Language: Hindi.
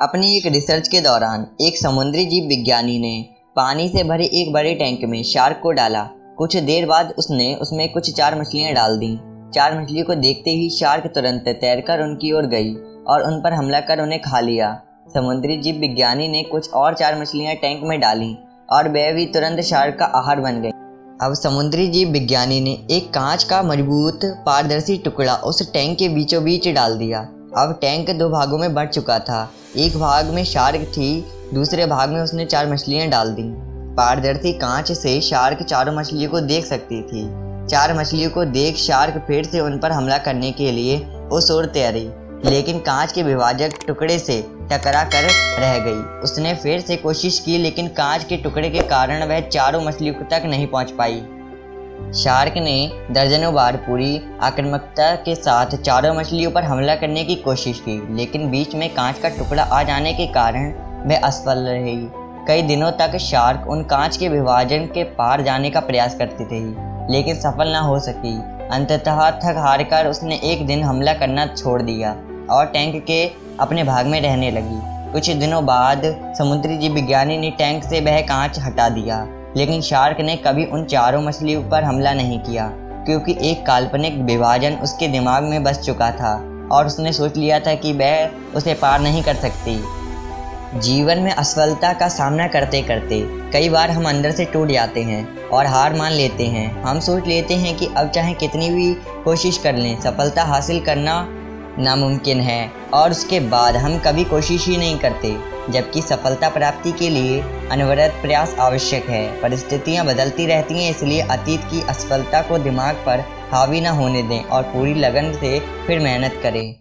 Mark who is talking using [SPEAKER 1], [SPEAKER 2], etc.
[SPEAKER 1] अपनी एक रिसर्च के दौरान एक समुद्री जीव विज्ञानी ने पानी से भरे एक बड़े टैंक में शार्क को डाला। कुछ देर बाद उसने उसमें कुछ 4 मछलियां डाल दी। 4 मछलियों को देखते ही शार्क तुरंत तैरकर उनकी ओर गई और उन पर हमला कर उन्हें खा लिया। समुद्री जीव विज्ञानी ने कुछ और 4 मछलियां टैंक में डाली और वे भी तुरंत शार्क का आहार बन गई। अब समुद्री जीव विज्ञानी ने एक कांच का मजबूत पारदर्शी टुकड़ा उस टैंक के बीचों बीच डाल दिया। अब टैंक 2 भागों में बंट चुका था। एक भाग में शार्क थी, दूसरे भाग में उसने 4 मछलियां डाल दी। पारदर्शी कांच से शार्क 4 मछलियों को देख सकती थी। 4 मछलियों को देख शार्क फिर से उन पर हमला करने के लिए उस ओर तैरी, लेकिन कांच के विभाजक टुकड़े से टकरा कर रह गई। उसने फिर से कोशिश की, लेकिन कांच के टुकड़े के कारण वह 4 मछलियों तक नहीं पहुंच पाई। शार्क ने दर्जनों बार पूरी आक्रामकता के साथ 4 मछलियों पर हमला करने की कोशिश की, लेकिन बीच में कांच का टुकड़ा आ जाने के कारण वह असफल रही। कई दिनों तक शार्क उन कांच के विभाजन के पार जाने का प्रयास करती रही, लेकिन सफल न हो सकी। अंततः थक हार कर उसने एक दिन हमला करना छोड़ दिया और टैंक के अपने भाग में रहने लगी। कुछ दिनों बाद समुद्री जीव विज्ञानी ने टैंक से वह कांच हटा दिया, लेकिन शार्क ने कभी उन 4 मछलियों पर हमला नहीं किया, क्योंकि एक काल्पनिक विभाजन उसके दिमाग में बस चुका था और उसने सोच लिया था कि वह उसे पार नहीं कर सकती। जीवन में असफलता का सामना करते करते कई बार हम अंदर से टूट जाते हैं और हार मान लेते हैं। हम सोच लेते हैं कि अब चाहे कितनी भी कोशिश कर लें, सफलता हासिल करना नामुमकिन है, और उसके बाद हम कभी कोशिश ही नहीं करते, जबकि सफलता प्राप्ति के लिए अनवरत प्रयास आवश्यक है। परिस्थितियां बदलती रहती हैं, इसलिए अतीत की असफलता को दिमाग पर हावी न होने दें और पूरी लगन से फिर मेहनत करें।